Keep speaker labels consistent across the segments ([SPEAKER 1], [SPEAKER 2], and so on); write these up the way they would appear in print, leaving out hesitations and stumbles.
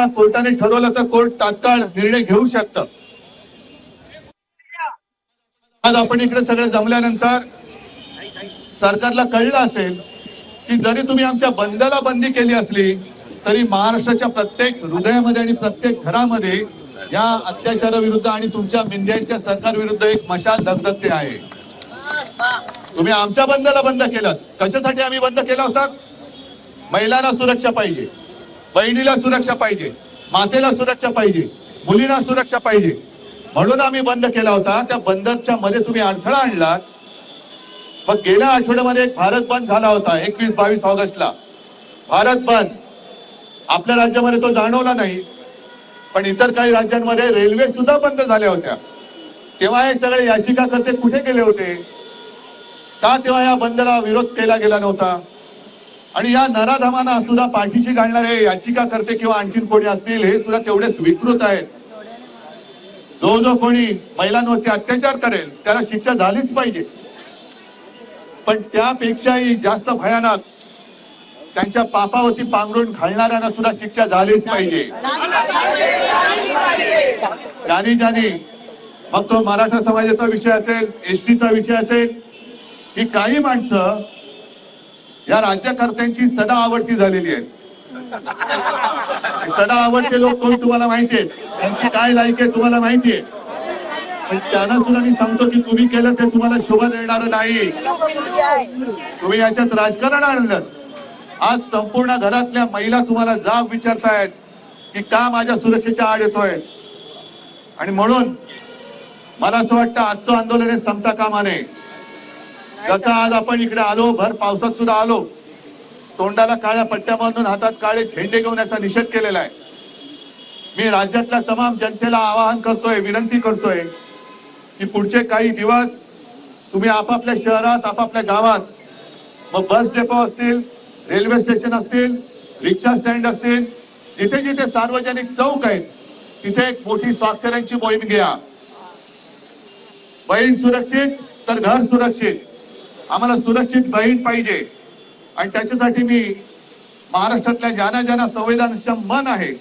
[SPEAKER 1] का कोर्टाने ठरवलं तर कोर्ट तात्काळ निर्णय घेऊ शकतं. आज आपण इकडे सगळे जमल्यानंतर सरकारला कळलं असेल की जरी तुम्ही आमच्या बंदला बंदी केली असली तरी महाराष्ट्राच्या प्रत्येक हृदयामध्ये आणि प्रत्येक घरामध्ये या अत्याचाराविरुद्ध आणि तुमच्या मिंद्यांच्या सरकार विरुद्ध एक मशाल धगधगते आहे. तुम्ही आमच्या बंदला बंद केलं. कशासाठी आम्ही बंद केला होता? महिलांना सुरक्षा पाहिजे, बहिणीला सुरक्षा पाहिजे, मातेला सुरक्षा पाहिजे, मुलींना सुरक्षा पाहिजे म्हणून आम्ही बंद केला होता. त्या बंदच्या मध्ये तुम्ही अडथळा आणला. मग गेल्या आठवड्यामध्ये एक भारत बंद झाला होता 21-22 ऑगस्टला. भारत बंद आपल्या राज्यामध्ये तो जाणवला नाही, पण इतर काही राज्यांमध्ये रेल्वे सुद्धा बंद झाल्या होत्या. तेव्हा हे सगळे याचिकाकर्ते कुठे गेले होते? का तेव्हा या बंदला विरोध केला गेला नव्हता? आणि या नराधमांना सुद्धा पाठीशी घालणारे याचिकाकर्ते किंवा आणखीन कोणी असतील हे सुद्धा तेवढेच विकृत आहेत. जो जो कोणी महिलांवरती अत्याचार करेल त्याला शिक्षा झालीच पाहिजे, पण त्यापेक्षाही जास्त भयानक त्यांच्या पापावरती पांघरून घालणाऱ्यांना सुद्धा शिक्षा झालीच पाहिजे. ज्यानी ज्यानी मग तो मराठा समाजाचा विषय असेल, एसटीचा विषय असेल, ही काही माणसं या राज्यकर्त्यांची सदा आवडती झालेली आहेत. सदा आवडते लोक कोण तुम्हाला माहितीये, त्यांची काय लायकी आहे तुम्हाला माहितीये. पण त्यांना सुद्धा मी सांगतो की तुम्ही केलं ते तुम्हाला शोभा देणार नाही. तुम्ही याच्यात राजकारण आणलं. आज संपूर्ण घरातल्या महिला तुम्हाला जाब विचारतायत की का माझ्या सुरक्षेच्या आड येतोय. आणि म्हणून मला असं वाटतं आजचं आंदोलन हे संपता कामा नये. जसं आज आपण इकडे आलो, भर पावसात सुद्धा आलो, तोंडाला काळ्या पट्ट्या बांधून हातात काळे झेंडे घेऊन याचा निषेध केलेला आहे. मी राज्यातल्या तमाम जनतेला आवाहन करतोय, विनंती करतोय की पुढचे काही दिवस तुम्ही आपापल्या शहरात, आपापल्या गावात, मग बस डेपो असतील, रेल्वे स्टेशन असतील, रिक्षा स्टँड असतील, जिथे जिथे सार्वजनिक चौक आहेत तिथे एक मोठी स्वाक्षऱ्यांची मोहीम घ्या. बहीण सुरक्षित तर घर सुरक्षित. आम्हाला सुरक्षित बहीण पाहिजे. आणि त्याच्यासाठी मी महाराष्ट्रातल्या ज्यांना ज्यांना संवेदनशील मन आहे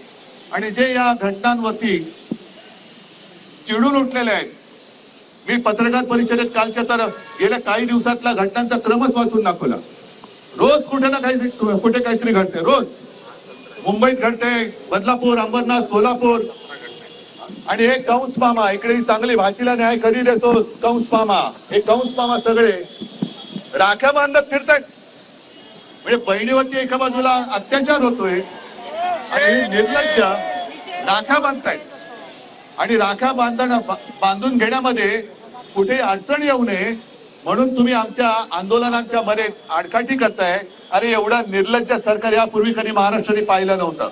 [SPEAKER 1] आणि जे या घटनांवरती चिडून उठलेले आहेत, मी पत्रकार परिषदेत कालच्या तर गेल्या काही दिवसातला घटनांचा क्रमच वाचून दाखवला. रोज कुठे ना काही कुठे काहीतरी घडते. रोज मुंबईत घडते, बदलापूर, अंबरनाथ, कोल्हापूर. आणि हे कंस मामा इकडे चांगली भाचीला न्याय कधी देतो कंस मामा, हे कंस मामा सगळे राख्या बांधत फिरतायत. म्हणजे बहिणीवरती एका बाजूला अत्याचार होतोय आणि निर्लज्ज राख्या बांधतायत. आणि राख्या बांधून घेण्यामध्ये कुठे अडचण येऊ नये म्हणून तुम्ही आमच्या आंदोलनांच्या मध्ये आडकाठी करताय. अरे एवढा निर्लज्ज सरकार यापूर्वी कधी महाराष्ट्राने पाहिलं नव्हतं.